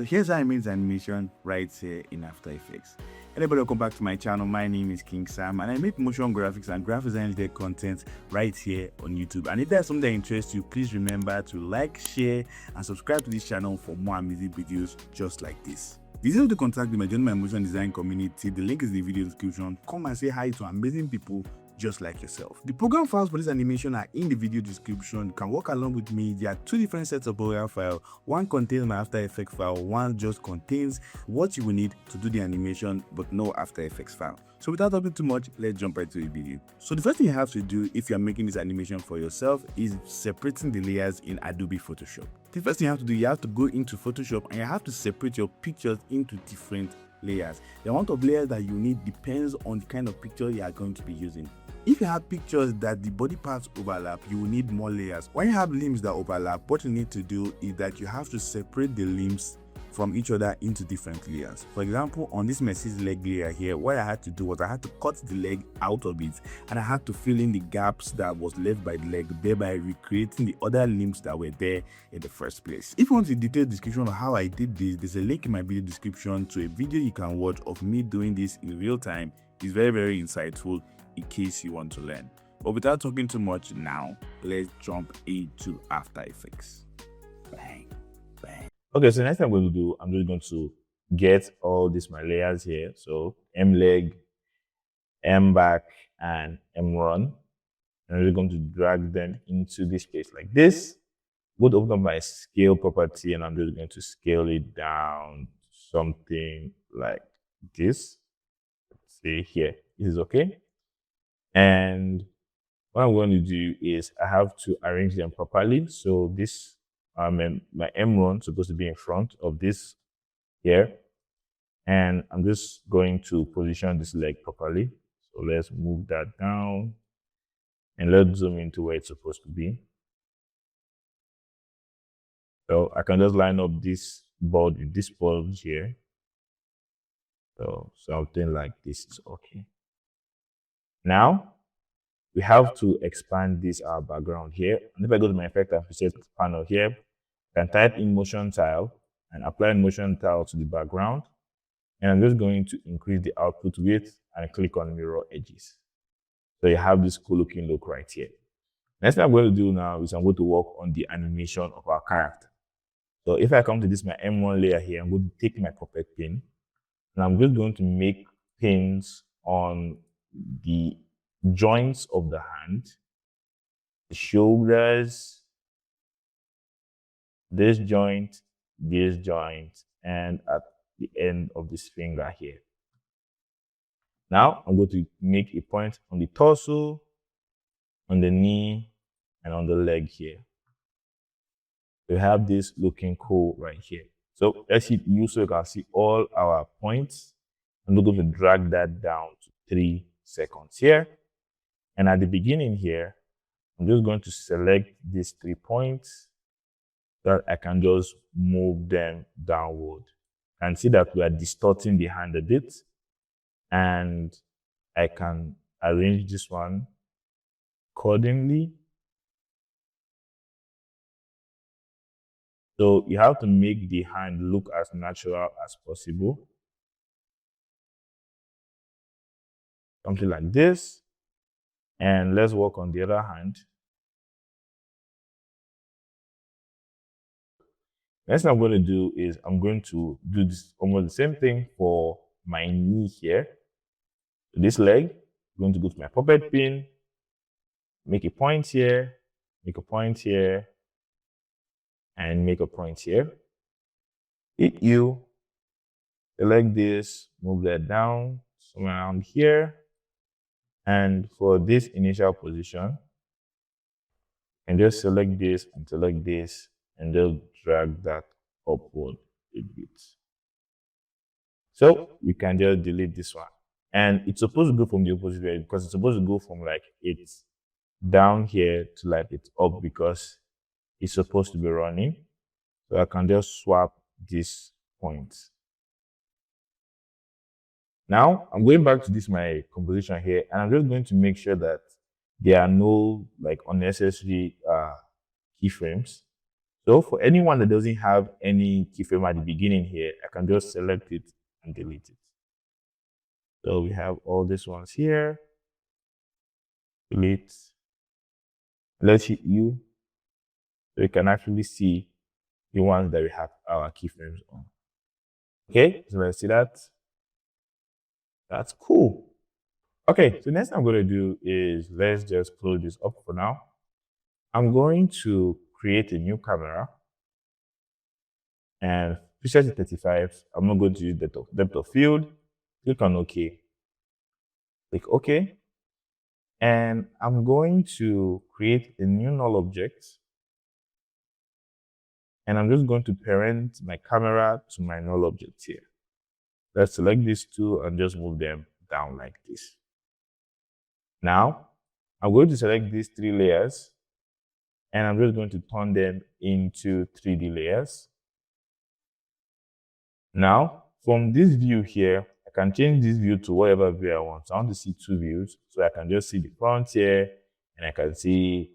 here's how I made this animation right here in After Effects. Anybody, welcome back to my channel. My name is King Sam and I make motion graphics and graphics and related content right here on YouTube. And if there's something that interests you, please remember to like, share and subscribe to this channel for more amazing videos just like this. Visit to contact me, join my motion design community. The link is in the video description. Come and say hi to amazing people just like yourself. The program files for this animation are in the video description. You can work along with me. There are two different sets of program file. One contains my After Effects file, one just contains what you will need to do the animation but no After Effects file. So without talking too much, let's jump right to the video. So the first thing you have to do if you're making this animation for yourself is separating the layers in Adobe Photoshop. The first thing you have to do, you have to go into Photoshop and you have to separate your pictures into different layers. The amount of layers that you need depends on the kind of picture you are going to be using. If you have pictures that the body parts overlap, you will need more layers. When you have limbs that overlap, what you need to do is that you have to separate the limbs from each other into different layers. For example, on this Messi's leg layer here, what I had to do was I had to cut the leg out of it and I had to fill in the gaps that was left by the leg, thereby recreating the other limbs that were there in the first place. If you want a detailed description of how I did this, there's a link in my video description to a video you can watch of me doing this in real time. It's very insightful in case you want to learn. But without talking too much now, let's jump into After Effects. Bang. Okay, so next thing I'm going to do, I'm just going to get all these my layers here. So M leg, M back, and M run. And I'm just going to drag them into this place like this. Go to open up my scale property and I'm just going to scale it down to something like this. Let's say here. This is okay. And what I'm going to do is I have to arrange them properly. So this my M1 supposed to be in front of this here. And I'm just going to position this leg properly. So let's move that down and let's zoom into where it's supposed to be. So I can just line up this board with this bulge here. So something like this is okay. Now, we have to expand this our background here. And if I go to my effect and preset panel here, I can type in motion tile and apply motion tile to the background. And I'm just going to increase the output width and click on mirror edges. So you have this cool looking look right here. Next thing I'm going to do now is I'm going to work on the animation of our character. So if I come to this, my M1 layer here, I'm going to take my puppet pin and I'm just going to make pins on the joints of the hand, the shoulders, this joint, and at the end of this finger here. Now I'm going to make a point on the torso, on the knee, and on the leg here. We have this looking cool right here. So let's hit U so you can see all our points. I'm going to drag that down to 3 seconds here. And at the beginning here, I'm just going to select these 3 points so that I can just move them downward. And see that we are distorting the hand a bit. And I can arrange this one accordingly. So you have to make the hand look as natural as possible. Something like this. And let's work on the other hand. Next thing I'm going to do is I'm going to do this almost the same thing for my knee here. So this leg, I'm going to go to my puppet pin, make a point here, make a point here, and make a point here. Hit U, select this, move that down, somewhere around here. And for this initial position, and just select this and just drag that upward a bit. So you can just delete this one. And it's supposed to go from the opposite way because it's supposed to go from like it's down here to like it's up because it's supposed to be running. So I can just swap these points. Now I'm going back to this my composition here and I'm just going to make sure that there are no like unnecessary keyframes. So for anyone that doesn't have any keyframe at the beginning here, I can just select it and delete it. So we have all these ones here. Delete. Let's hit U. So you can actually see the ones that we have our keyframes on. Okay, so let's see that. That's cool. Okay, so next thing I'm going to do is let's just close this up for now. I'm going to create a new camera and preset it 35. I'm not going to use depth of field. Click on OK. Click OK. And I'm going to create a new null object. And I'm just going to parent my camera to my null object here. Let's select these two and just move them down like this. Now, I'm going to select these 3 layers and I'm just going to turn them into 3D layers. Now, from this view here, I can change this view to whatever view I want. So I want to see 2 views. So I can just see the front here and I can see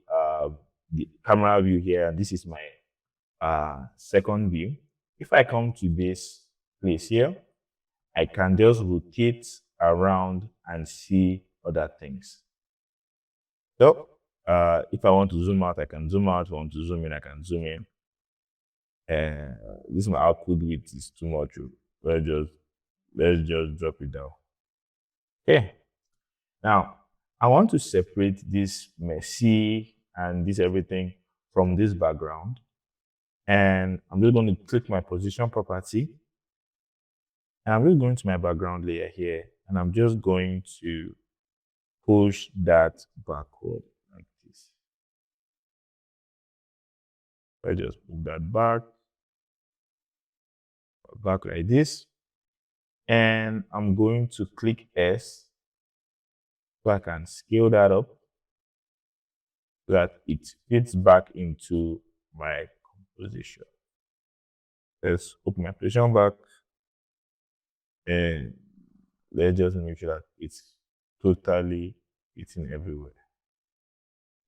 the camera view here. And this is my second view. If I come to this place here, I can just rotate around and see other things. So if I want to zoom out, I can zoom out. If I want to zoom in, I can zoom in. This my output width is too much. Let's just drop it down. Okay. Now I want to separate this Messi and this everything from this background. And I'm just going to click my position property. And I'm just going to my background layer here. And I'm just going to push that backward like this. I just move that back like this. And I'm going to click S so I can scale that up so that it fits back into my composition. Let's open my position back and let's just make sure that it's totally fitting everywhere.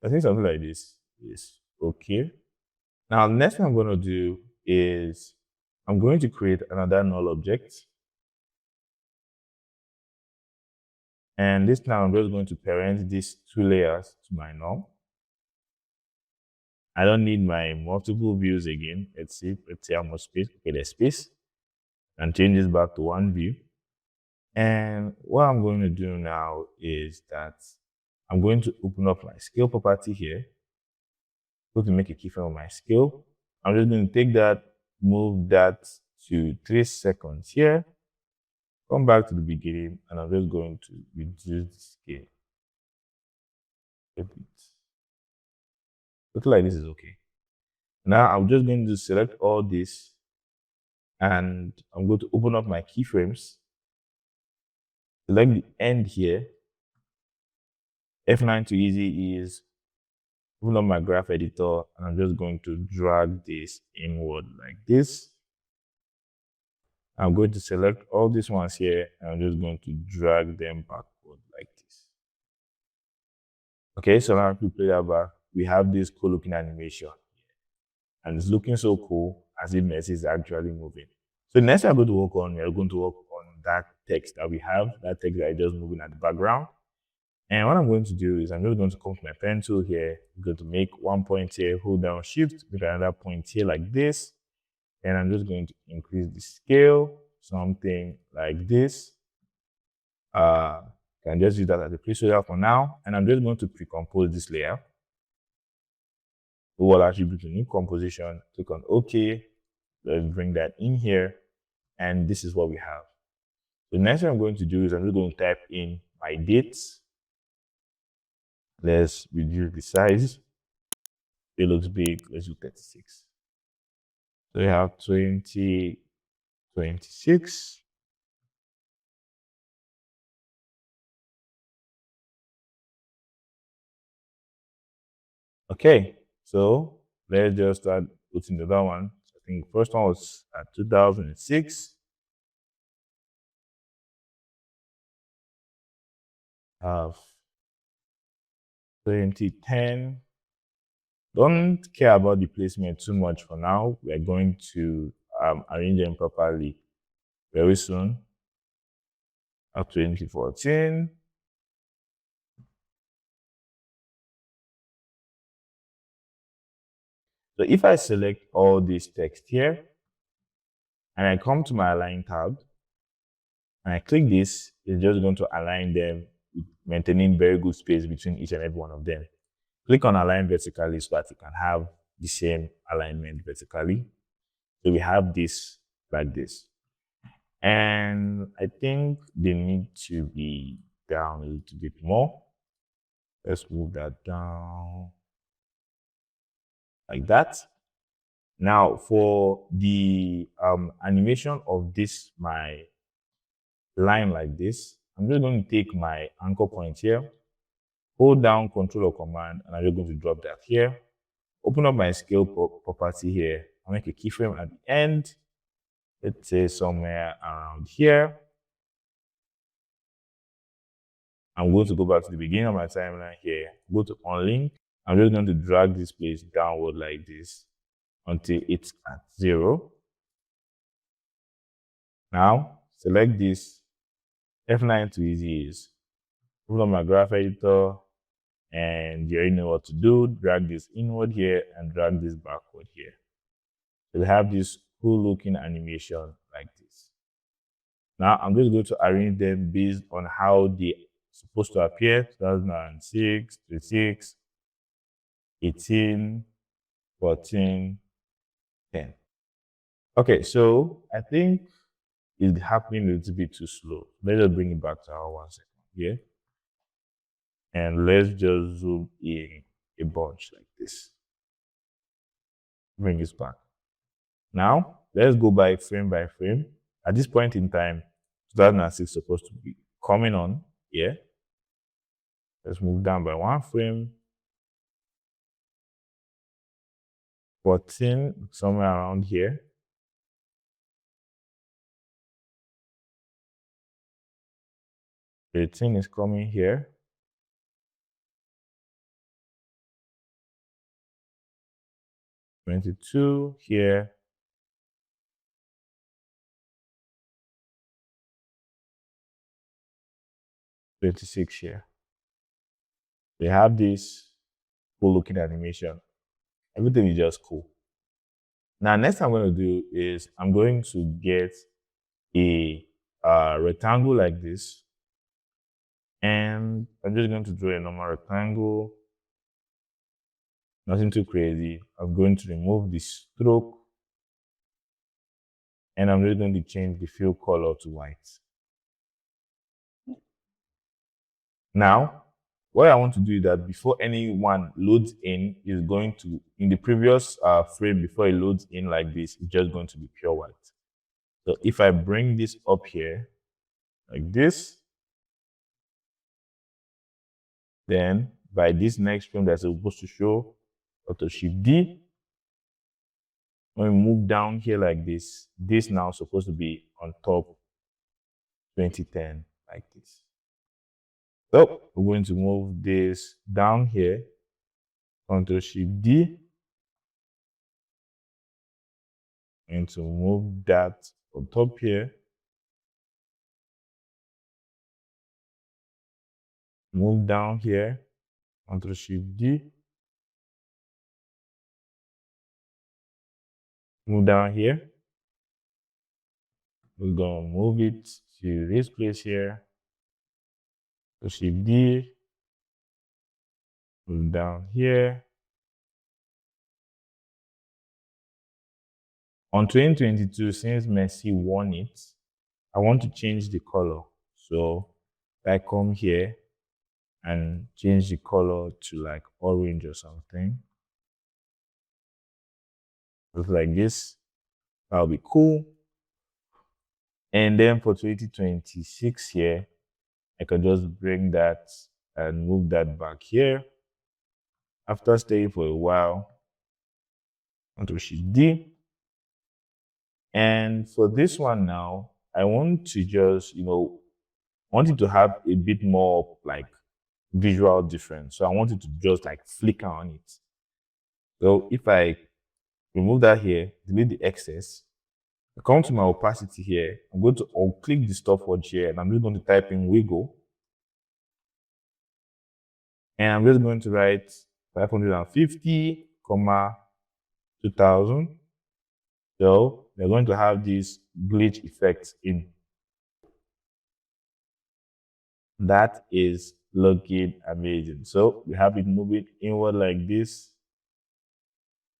I think something like this is okay. Now, the next thing I'm going to do is I'm going to create another null object. And this time I'm just going to parent these 2 layers to my null. I don't need my multiple views again. Let's see how much space. Okay, there's space. And change this back to 1 view. And what I'm going to do now is that I'm going to open up my scale property here. Go to make a keyframe of my scale. I'm just going to take that, move that to 3 seconds here. Come back to the beginning, and I'm just going to reduce the scale a bit. Look like this is okay. Now I'm just going to select all this, and I'm going to open up my keyframes. Select the end here. F9 to easy is open up my graph editor, and I'm just going to drag this inward like this. I'm going to select all these ones here, and I'm just going to drag them backward like this. Okay, so now if we play that back, we have this cool looking animation. And it's looking so cool as if Messi is actually moving. So next I'm going to work on, we're going to work on that text that we have, that text that is just moving at the background. And what I'm going to do is I'm just going to come to my pen tool here. I'm going to make 1 point here, hold down shift, make another point here like this. And I'm just going to increase the scale, something like this. Can just use that as a placeholder for now. And I'm just going to pre-compose this layer. We will attribute a new composition, click on OK. Let's bring that in here. And this is what we have. The next thing I'm going to do is I'm just going to type in my dates. Let's reduce the size. It looks big. Let's do 36. So we have 2026. Okay, so let's just start putting the other one. I think the first one was at 2006. Have 2010. Don't care about the placement too much for now. We're going to arrange them properly very soon. Up 2014. So if I select all this text here, and I come to my align tab, and I click this, it's just going to align them, maintaining very good space between each and every one of them. Click on align vertically so that you can have the same alignment vertically. So we have this like this. And I think they need to be down a little bit more. Let's move that down like that. Now for the animation of this, my line like this, I'm just going to take my anchor point here, hold down Control or Command, and I'm just going to drop that here. Open up my scale property here. I'll make a keyframe at the end. Let's say somewhere around here. I'm going to go back to the beginning of my timeline here, go to unlink. I'm just going to drag this place downward like this until it's at 0. Now, select this. F9 to easy is. Open up my graph editor, and you already know what to do. Drag this inward here and drag this backward here. So we have this cool looking animation like this. Now, I'm just going to arrange them based on how they supposed to appear. 2006, 26, 18, 14, 10. Okay, so I think it's happening a little bit too slow. Let's just bring it back to our 1 second here. And let's just zoom in a bunch like this. Bring this back. Now, let's go by frame. At this point in time, 2006 is supposed to be coming on here. Let's move down by 1 frame. 14, somewhere around here. The thing is coming here. 22 here. 26 here. They have this cool looking animation. Everything is just cool. Now, next thing I'm going to do is I'm going to get a rectangle like this. And I'm just going to draw a normal rectangle. Nothing too crazy. I'm going to remove the stroke. And I'm just going to change the fill color to white. Now, what I want to do is that before anyone loads in, is going to, in the previous frame, before it loads in like this, it's just going to be pure white. So if I bring this up here, like this, then by this next frame that's supposed to show, Auto Shift D, when we move down here like this now is supposed to be on top 2010 like this. So we're going to move this down here, Control Shift D, and to move that on top here. Move down here, Control Shift D. Move down here. We're gonna move it to this place here. So Shift D. Move down here. On 2022, since Messi won it, I want to change the color. So I come here and change the color to like orange or something. Just like this. That'll be cool. And then for 2026 here, I can just bring that and move that back here. After staying for a while, Control Shift D. And for this one now, I want to just, want it to have a bit more like visual difference. So I want it to just like flicker on it. So if I remove that here, delete the excess, I come to my opacity here, I'm going to unclick the stopwatch here, and I'm just going to type in wiggle. And I'm just going to write 550, 2000. So we're going to have this glitch effect in. That is looking amazing. So we have it moving inward like this.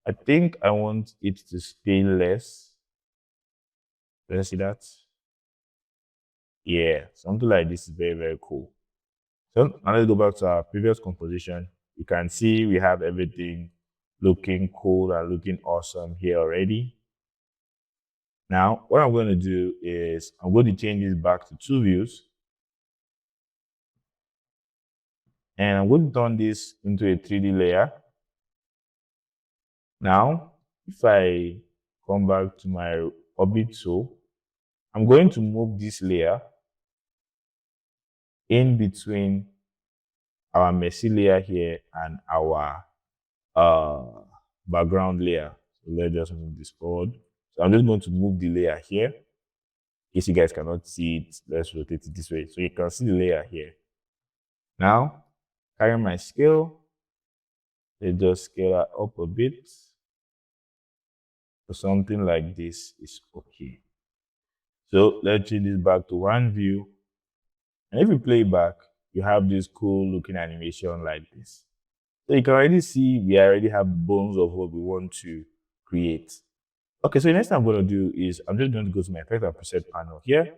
I think I want it to stay less. Let's see that. Yeah, something like this is very, very cool. So now let's go back to our previous composition. You can see we have everything looking cool and looking awesome here already. Now, what I'm going to do is I'm going to change this back to 2 views. And I'm going to turn this into a 3D layer. Now, if I come back to my orbit tool, I'm going to move this layer in between our Messi layer here and our background layer. So let's just move this forward. So I'm just going to move the layer here. In case you guys cannot see it, let's rotate it this way. So you can see the layer here. Now, carry my scale. Let's just scale that up a bit. So something like this is okay. So let's change this back to 1 view. And if you play back, you have this cool looking animation like this. So you can already see we already have bones of what we want to create. Okay, so the next thing I'm going to do is I'm just going to go to my effect and preset panel here.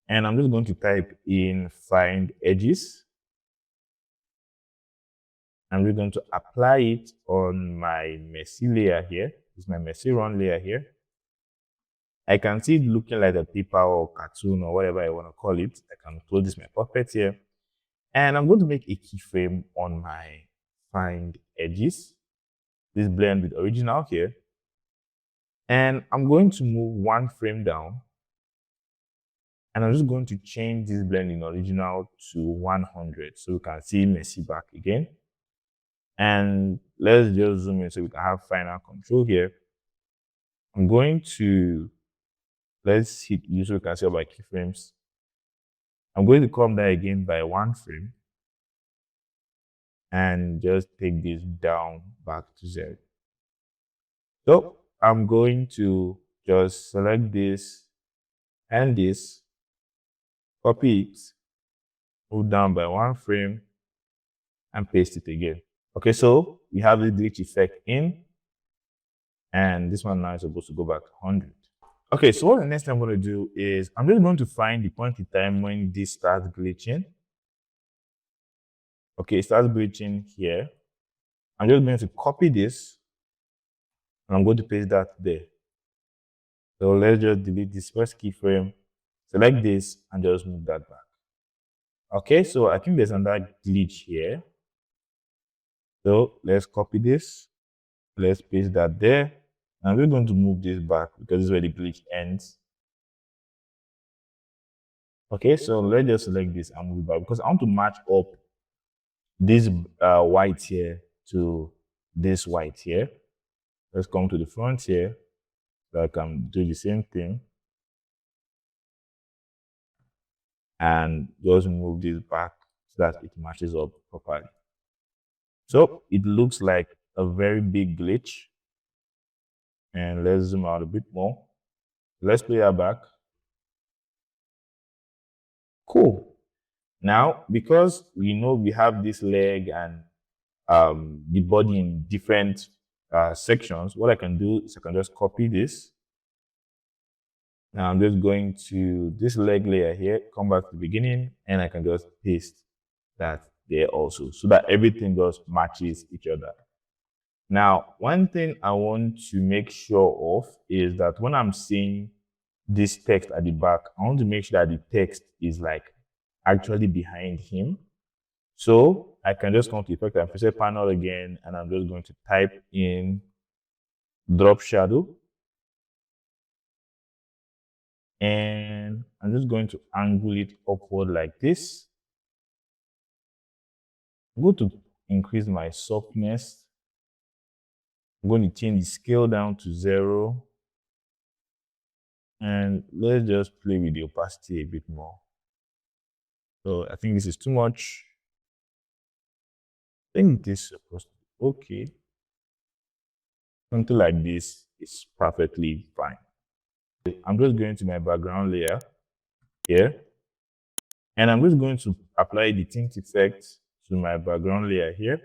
And I'm just going to type in find edges. I'm just going to apply it on my Messi layer here. This is my Messi run layer here. I can see it looking like a paper or cartoon or whatever I want to call it. I can close this my puppet here. And I'm going to make a keyframe on my find edges. This blend with original here. And I'm going to move 1 frame down. And I'm just going to change this blend in original to 100. So we can see Messi back again. And let's just zoom in so we can have final control here. I'm going to, let's hit use so we can see all my keyframes. I'm going to come down again by 1 frame and just take this down back to 0. So I'm going to just select this and this, copy it, move down by 1 frame and paste it again. Okay, so we have the glitch effect in, and this one now is supposed to go back to 100. Okay, so what the next thing I'm going to do is I'm just going to find the point in time when this starts glitching. Okay, it starts glitching here. I'm just going to copy this and I'm going to paste that there. So let's just delete this first keyframe, select this and just move that back. Okay, so I think there's another glitch here. So let's copy this, let's paste that there. And we're going to move this back because this is where the glitch ends. Okay, so let's just select this and move it back because I want to match up this white here to this white here. Let's come to the front here so I can do the same thing. And just move this back so that it matches up properly. So it looks like a very big glitch. And let's zoom out a bit more. Let's play that back. Cool. Now, because we know we have this leg and the body in different sections, what I can do is I can just copy this. Now I'm just going to this leg layer here, come back to the beginning, and I can just paste that there also so that everything just matches each other. Now, one thing I want to make sure of is that when I'm seeing this text at the back, I want to make sure that the text is like actually behind him. So I can just come to effect and preset panel again, and I'm just going to type in drop shadow. And I'm just going to angle it upward like this. I'm going to increase my softness I'm going to change the scale down to 0. And let's just play with the opacity a bit more. So I think this is too much. I think this is supposed to be okay. Something like this is perfectly fine. I'm just going to my background layer here. And I'm just going to apply the tint effect to my background layer here.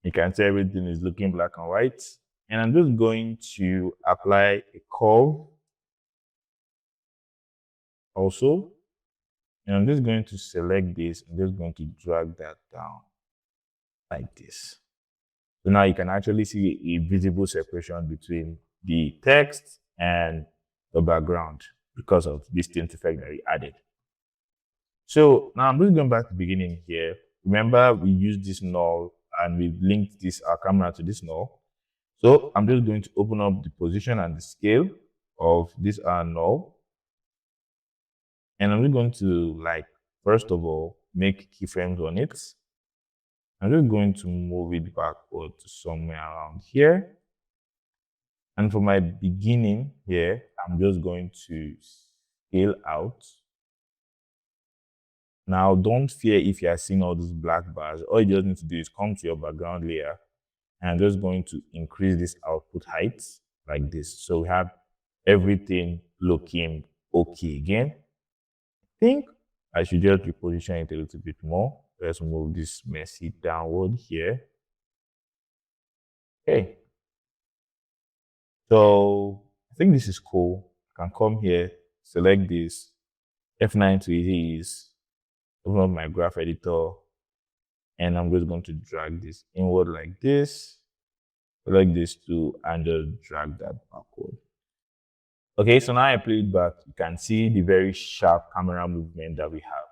You can see everything is looking black and white. And I'm just going to apply a curve also. And I'm just going to select this. I'm just going to drag that down like this. So now you can actually see a visible separation between the text and the background because of this tint effect that we added. So now I'm just going back to the beginning here. Remember, we used this null and we linked this our camera to this null. So I'm just going to open up the position and the scale of this null. And I'm just going to, first of all, make keyframes on it. I'm just going to move it backward to somewhere around here. And for my beginning here, I'm just going to scale out. Now, don't fear if you are seeing all these black bars. All you just need to do is come to your background layer, and I'm just going to increase this output height like this. So we have everything looking okay again. I think I should just reposition it a little bit more. Let's move this Messi downward here. Okay. So I think this is cool. I can come here, select this, F9 to ease, open up my graph editor, and I'm just going to drag this inward like this, select this too, and just drag that backward. Okay, so now I play it back. You can see the very sharp camera movement that we have.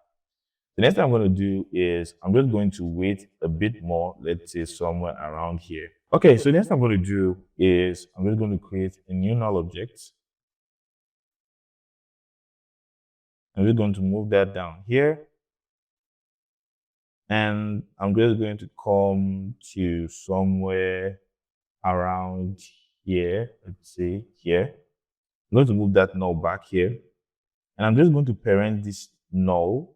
The next thing I'm going to do is I'm just going to wait a bit more, let's say somewhere around here. Okay, so the next thing I'm going to do is I'm just going to create a new null object. I'm just going to move that down here. And I'm just going to come to somewhere around here, let's say here. I'm going to move that null back here. And I'm just going to parent this null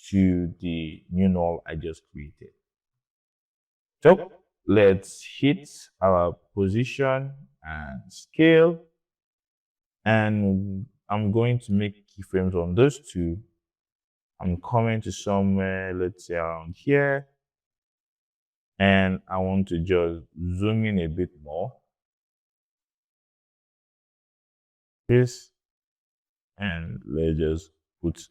to the new null I just created. So let's hit our position and scale. And I'm going to make keyframes on those two. I'm coming to somewhere, let's say around here. And I want to just zoom in a bit more. This. And let's just put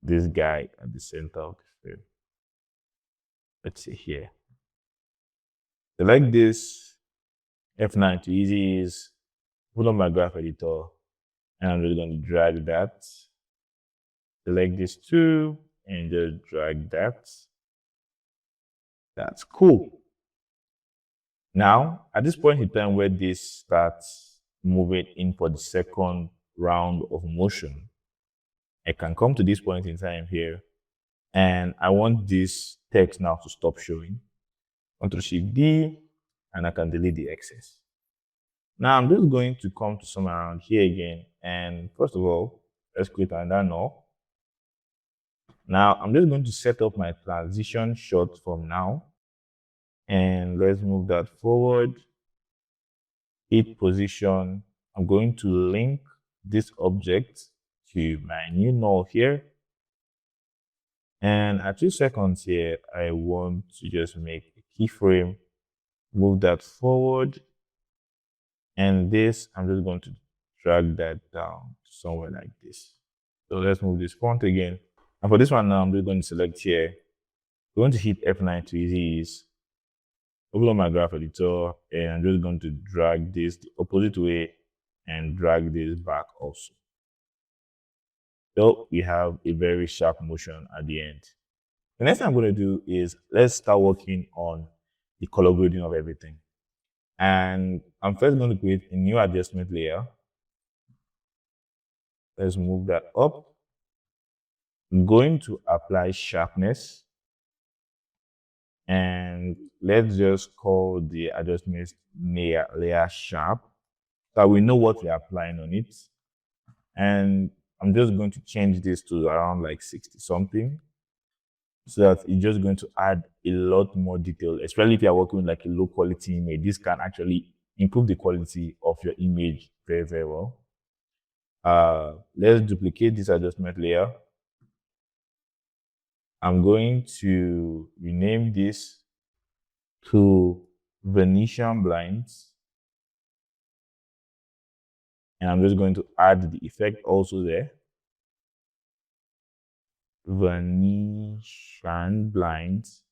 this guy at the center of the frame. Let's see here. Select this, F9 to easy ease, put on my graph editor, and I'm just going to drag that. Select this too, and just drag that. That's cool. Now, at this point in time where this starts moving in for the second round of motion, I can come to this point in time here, and I want this text now to stop showing. Ctrl+Shift+D, and I can delete the excess. Now I'm just going to come to somewhere around here again, and first of all, let's create another null. Now I'm just going to set up my transition shot from now, and let's move that forward. Hit position. I'm going to link this object to my new null here. And at 2 seconds here, I want to just make a keyframe, move that forward. And this, I'm just going to drag that down to somewhere like this. So let's move this font again. And for this one now, I'm just going to select here. I'm going to hit F9 to easy ease. Open up my graph editor, and I'm just going to drag this the opposite way and drag this back also. So we have a very sharp motion at the end. The next thing I'm going to do is let's start working on the color grading of everything. And I'm first going to create a new adjustment layer. Let's move that up. I'm going to apply sharpness. And let's just call the adjustment layer sharp, so we know what we're applying on it. And I'm just going to change this to around like 60 something, so that it's just going to add a lot more detail, especially if you're working with like a low quality image. This can actually improve the quality of your image very, very well. Let's duplicate this adjustment layer. I'm going to rename this to Venetian blinds. And I'm just going to add the effect also there. Venetian blinds.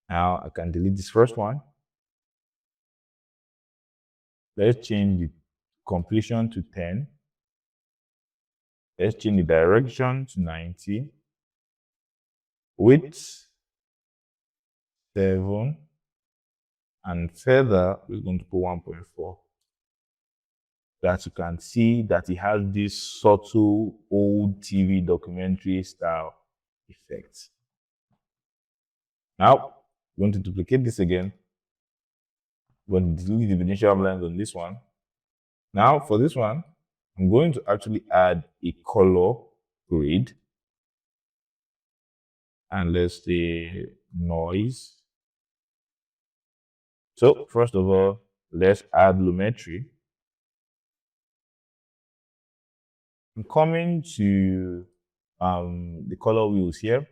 Now I can delete this first one. Let's change the completion to 10. Let's change the direction to 90. Width 7. And feather, we're going to put 1.4. That you can see that it has this subtle old TV documentary style effect. Now, we're going to duplicate this again. We're going to delete the Venetian blinds on this one. Now, for this one, I'm going to actually add a color grade. And let's say noise. So, first of all, let's add lumetri. I'm coming to the color wheels here.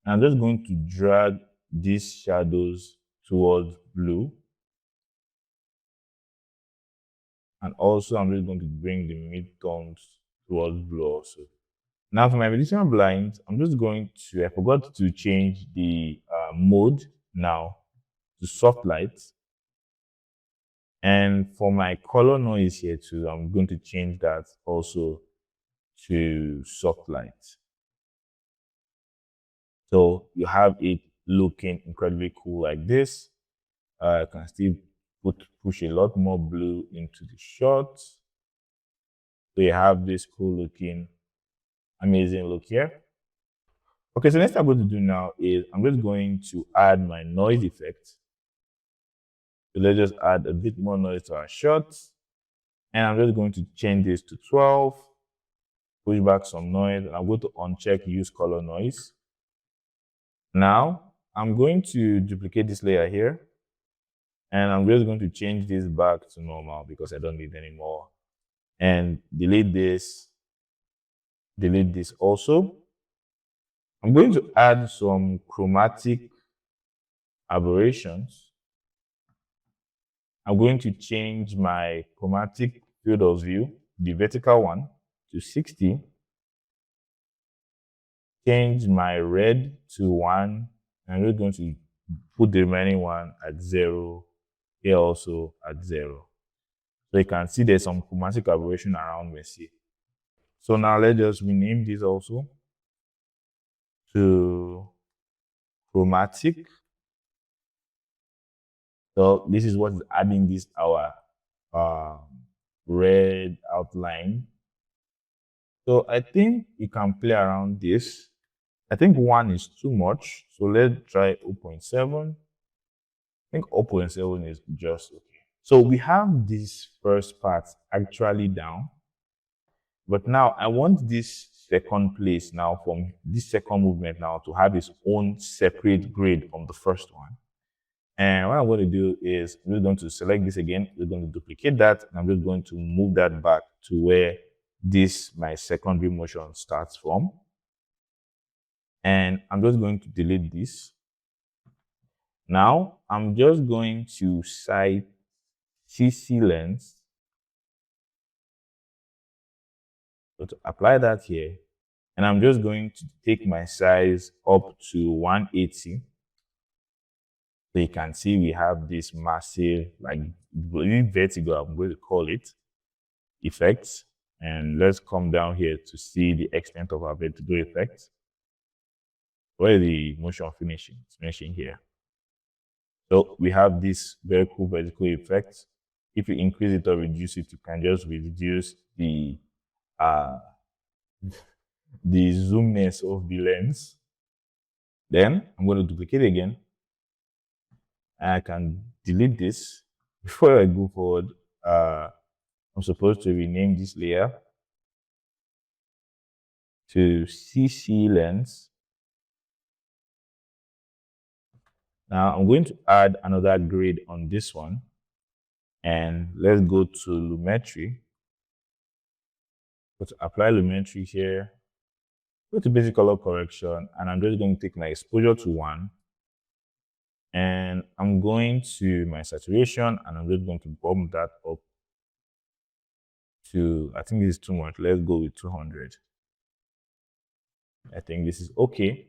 I'm just going to drag these shadows towards blue. And also, I'm just going to bring the midtones towards blue also. Now, for my Venetian blinds, I'm just going to, I forgot to change the mode now to soft light. And for my color noise here too, I'm going to change that also to soft light. So you have it looking incredibly cool like this. I can still push a lot more blue into the shot. So you have this cool looking, amazing look here. Okay, so next I'm going to do now is I'm just going to add my noise effect. So let's just add a bit more noise to our shot. And I'm just going to change this to 12, push back some noise, and I'm going to uncheck use color noise. Now, I'm going to duplicate this layer here, and I'm just going to change this back to normal because I don't need any more. And delete this also. I'm going to add some chromatic aberrations. I'm going to change my chromatic field of view, the vertical one, to 60. Change my red to 1. And we're going to put the remaining one at 0. Here also at 0. So you can see there's some chromatic aberration around Messi. So now let's just rename this also to chromatic. So this is what is adding this our red outline. So I think you can play around this. I think 1 is too much. So let's try 0.7. I think 0.7 is just okay. So we have this first part actually down. But now I want this second place now from this second movement now to have its own separate grade from the first one. And what I'm going to do is I'm just going to select this again. We're going to duplicate that. And I'm just going to move that back to where this, my secondary motion, starts from. And I'm just going to delete this. Now, I'm just going to cite CC lens. So to apply that here, and I'm just going to take my size up to 180. So you can see we have this massive, like vertigo, I'm going to call it, effects. And let's come down here to see the extent of our vertigo effect. Where the motion finishing? It's finishing here. So we have this very cool vertical effect. If you increase it or reduce it, you can just reduce the zoomness of the lens. Then I'm going to duplicate again. I can delete this. Before I go forward, I'm supposed to rename this layer to CC lens. Now I'm going to add another grade on this one, and let's go to lumetri. Go to apply lumetri here, go to basic color correction, and I'm just going to take my exposure to 1, and I'm going to my saturation, and I'm just going to bump that up to, I think this is too much. Let's go with 200. I think this is okay.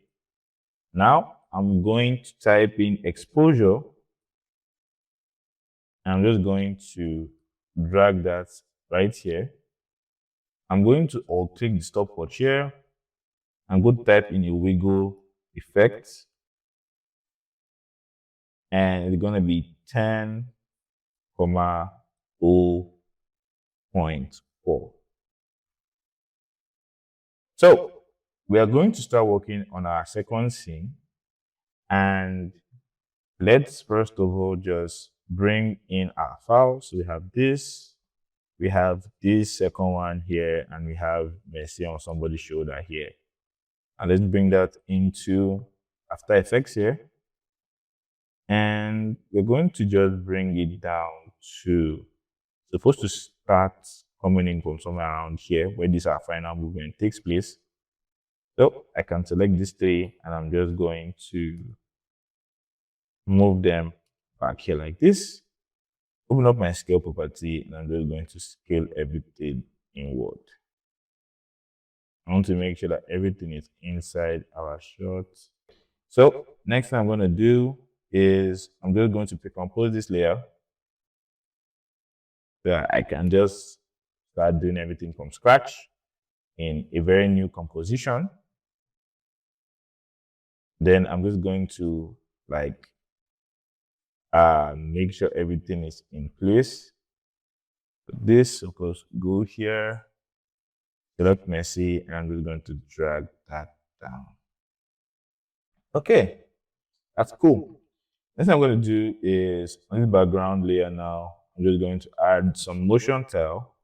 Now I'm going to type in exposure. I'm just going to drag that right here. I'm going to alt-click the stopwatch here and go type in a wiggle effect. And it's going to be 10,0.4. So we are going to start working on our second scene. And let's first of all just bring in our file. So we have this second one here, and we have Messi on somebody's shoulder here. And let's bring that into After Effects here. And we're going to just bring it down to, supposed to start coming in from somewhere around here where this our final movement takes place. So I can select these 3, and I'm just going to move them back here like this. Open up my scale property, and I'm just going to scale everything inward. I want to make sure that everything is inside our shot. So next thing I'm going to do is I'm just going to pre-compose this layer so that I can just start doing everything from scratch in a very new composition. Then I'm just going to make sure everything is in place. This, of course, go here, select Messi, and I'm just going to drag that down. Okay, that's cool. Next thing I'm going to do is on the background layer now, I'm just going to add some motion tile,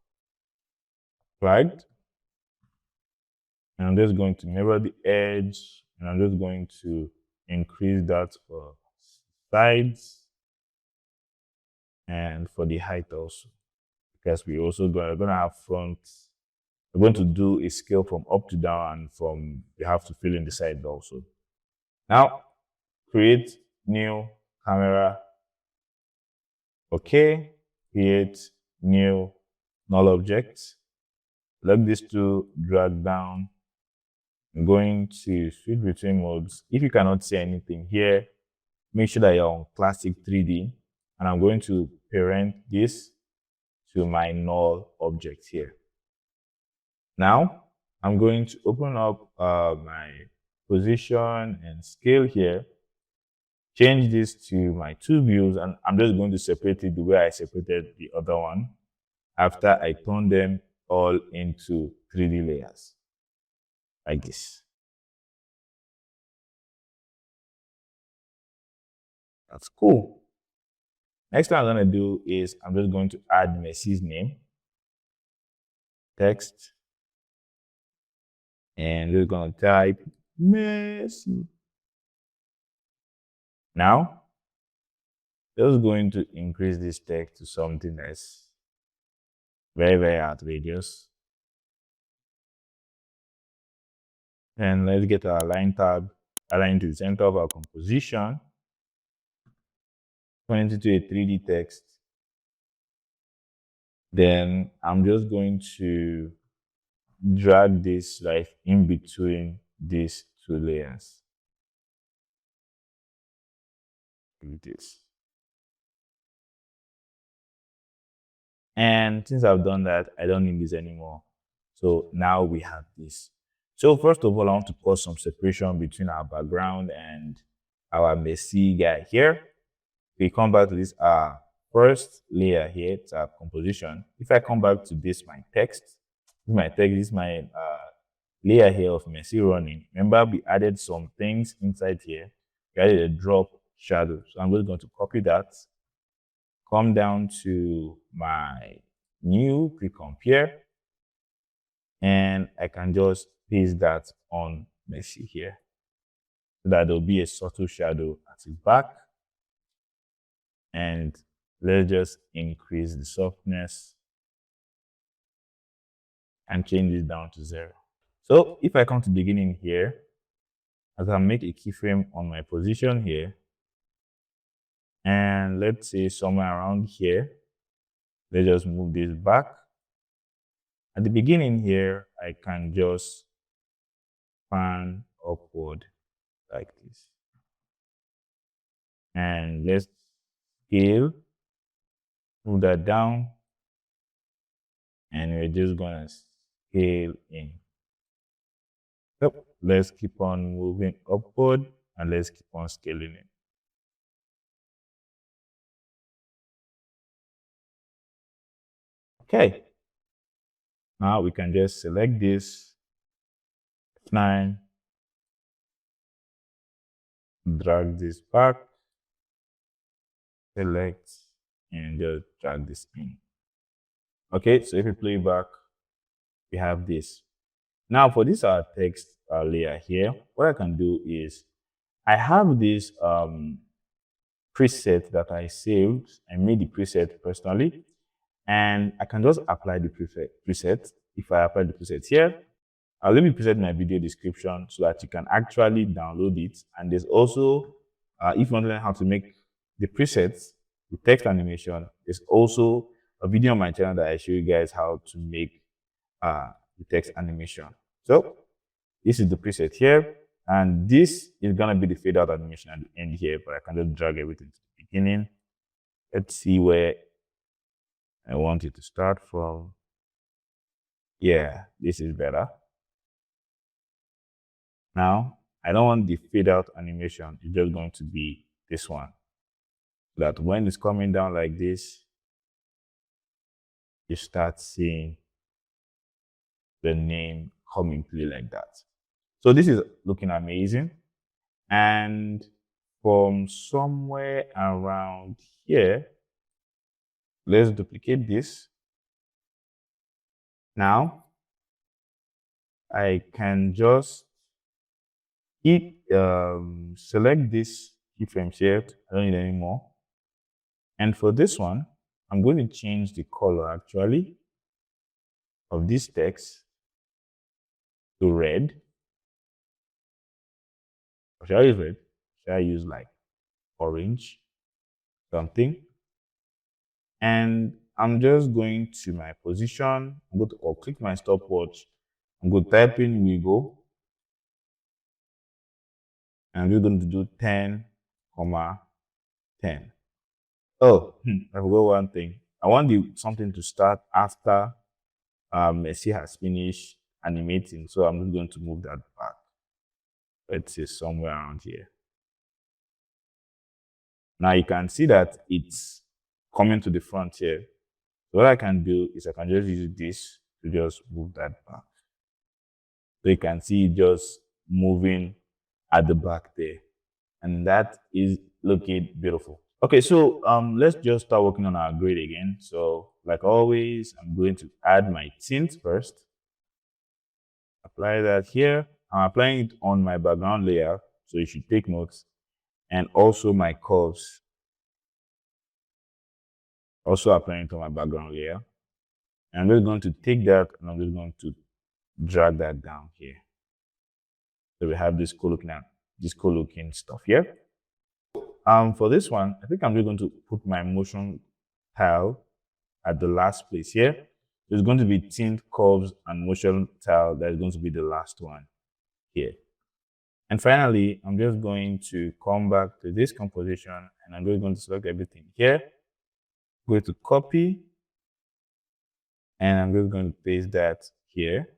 flagged. And I'm just going to mirror the edge, and I'm just going to increase that for sides and for the height also, because we're also going to have front. We're going to do a scale from up to down, and we have to fill in the side also. Now, create new camera. Okay, create new null object. Select these 2, drag down. I'm going to switch between modes. If you cannot see anything here, make sure that you're on classic 3D, and I'm going to parent this to my null object here. Now, I'm going to open up my position and scale here, change this to my 2 views, and I'm just going to separate it the way I separated the other one after I turn them all into 3D layers, like this. That's cool. Next thing I'm going to do is I'm just going to add Messi's name, text, and we're going to type Messi. Now, just going to increase this text to something that's very, very outrageous. And let's get our line tab aligned to the center of our composition. Point it to a 3D text. Then I'm just going to drag this right in between these 2 layers. Like this. And since I've done that, I don't need this anymore. So now we have this. So first of all, I want to cause some separation between our background and our Messi guy here. We come back to this first layer here, it's our composition. If I come back to this, my text, this is my layer here of Messi running. Remember, we added some things inside here. We added a drop shadow. So I'm just going to copy that, come down to my new pre-comp here, and I can just paste that on Messi here so that there'll be a subtle shadow at the back. And let's just increase the softness and change this down to 0. So if I come to beginning here, as I make a keyframe on my position here, and let's say somewhere around here, let's just move this back. At the beginning here, I can just pan upward like this. And let's scale, move that down, and we're just gonna scale in. So let's keep on moving upward and let's keep on scaling it. Okay. Now we can just select this, F9, drag this back, select, and just drag this in. Okay, so if we play back, we have this. Now for this text layer here, what I can do is I have this preset that I saved. I made the preset personally, and I can just apply the preset. If I apply the preset here, I'll leave the preset in my video description so that you can actually download it. And there's also, if you want to learn how to make the presets, the text animation, there's also a video on my channel that I show you guys how to make the text animation. So this is the preset here, and this is gonna be the fade out animation at the end here, but I can just drag everything to the beginning. Let's see where I want it to start from. Yeah, this is better. Now, I don't want the fade out animation. It's just going to be this one. So that when it's coming down like this, you start seeing the name come in play like that. So this is looking amazing. And from somewhere around here, let's duplicate this. Now, I can just select this keyframes here. I don't need any more. And for this one, I'm going to change the color actually of this text to red. Or should I use red? Should I use like orange something? And I'm just going to my position. I'm going to click my stopwatch. I'm going to type in 𝗪𝗪𝗪𝗪. And we're going to do 10, 10. Oh, I forgot one thing. I want something to start after Messi has finished animating. So I'm just going to move that back. Let's say somewhere around here. Now you can see that it's coming to the front here. So what I can do is I can just use this to just move that back. So you can see it just moving at the back there. And that is looking beautiful. Okay, so let's just start working on our grid again. So like always, I'm going to add my tint first. Apply that here. I'm applying it on my background layer, so you should take notes. And also my curves. Also applying it on my background layer. And I'm just going to take that and I'm just going to drag that down here. So we have this cool looking stuff here. For this one, I think I'm just going to put my motion tile at the last place here. There's going to be tint, curves, and motion tile. That is going to be the last one here. And finally, I'm just going to come back to this composition and I'm just going to select everything here. Go to copy, and I'm just going to paste that here.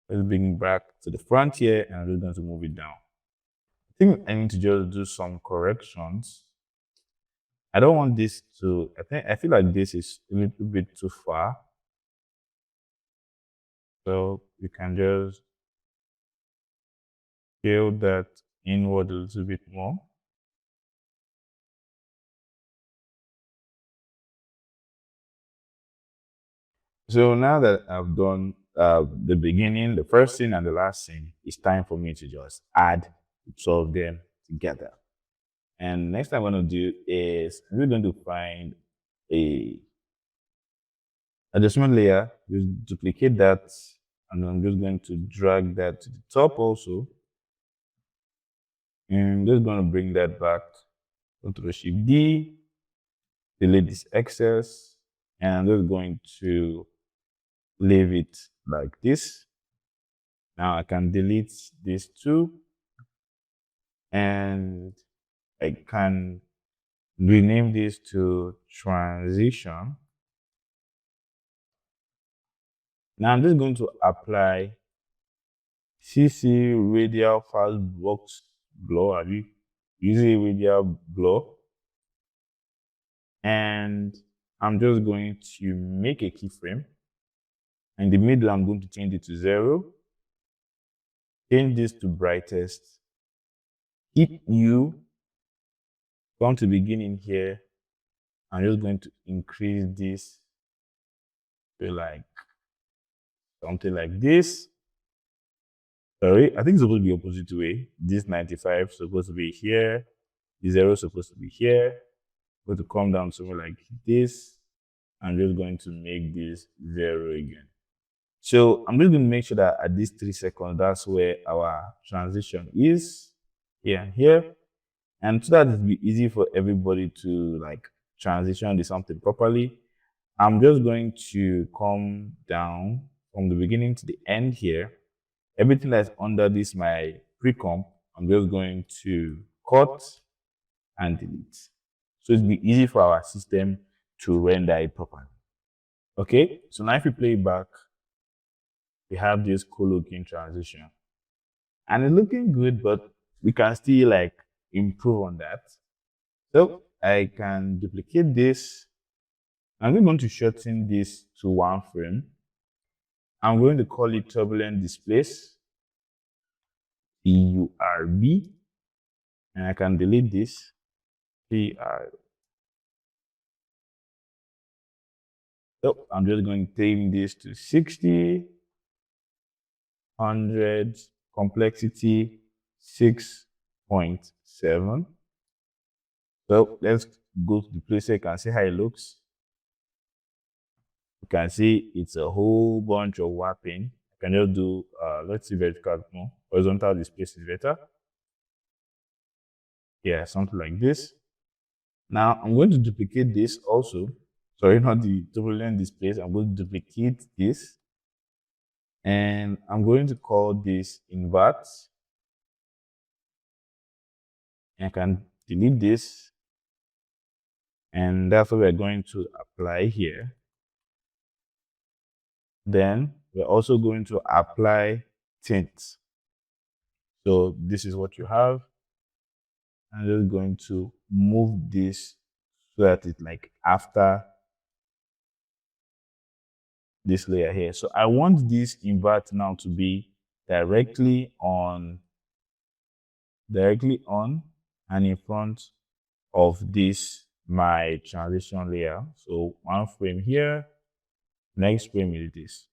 Let's bring it back to the front here, and I'm just going to move it down. I think I need to just do some corrections. I don't want this to, I feel like this is a little bit too far. So you can just scale that inward a little bit more. So now that I've done the beginning, the first scene and the last scene, it's time for me to just add the 2 of them together. And next thing I'm going to do is we're going to find a adjustment layer, just duplicate that, and I'm just going to drag that to the top also. And I'm just going to bring that back, Ctrl Shift D, delete this excess, and I'm just going to leave it like this. Now I can delete this too, and I can rename this to transition. Now I'm just going to apply cie_𝗵𝗵𝗹𝗪𝗪, cie_𝗵𝗵𝗪𝗪, and I'm just going to make a keyframe. In the middle, I'm going to change it to 0. Change this to brightest. Hit U. Come to beginning here. I'm just going to increase this to like something like this. Sorry, I think it's supposed to be opposite way. This 95 is supposed to be here. The 0 is supposed to be here. I'm going to come down somewhere like this. I'm just going to make this 0 again. So I'm just going to make sure that at these 3 seconds, that's where our transition is, here and here. And so that it'll be easy for everybody to like transition to something properly, I'm just going to come down from the beginning to the end here. Everything that's under this, my pre-comp, I'm just going to cut and delete. So it'll be easy for our system to render it properly. Okay, so now if we play it back, we have this cool looking transition. And it's looking good, but we can still like improve on that. So I can duplicate this. I'm going to shorten this to 1 frame. I'm going to call it turbulent displace, TURB, and I can delete this, PR. So I'm just going to tame this to 60, 100, complexity 6.7. So let's go to the place so you can see how it looks. You can see it's a whole bunch of wrapping. I can just do, let's see vertical more. Horizontal displace is better. Yeah, something like this. Now I'm going to duplicate this also. Sorry, not the turbulent displace. I'm going to duplicate this. And I'm going to call this invert. And I can delete this. And that's what we're going to apply here. Then we're also going to apply tints. So this is what you have. I'm just going to move this so that it's like after this layer here. So I want this invert now to be directly on and in front of this my transition layer. So 1 frame here, next frame is this.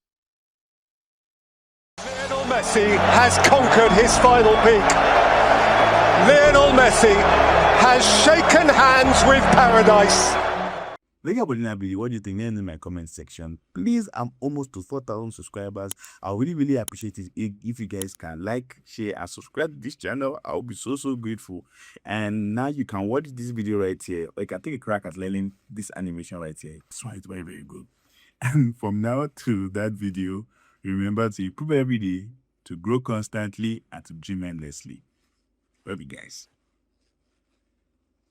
Lionel Messi has conquered his final peak. Lionel Messi has shaken hands with paradise. What do you think? Let me know in my comment section. Please, I'm almost to 4,000 subscribers. I really appreciate it if you guys can like, share, and subscribe to this channel. I'll be so grateful. And now you can watch this video right here. Like, I take a crack at learning this animation right here. It's very good. And from now to that video, remember to improve every day, to grow constantly, and to dream endlessly. Love you guys.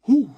Whew.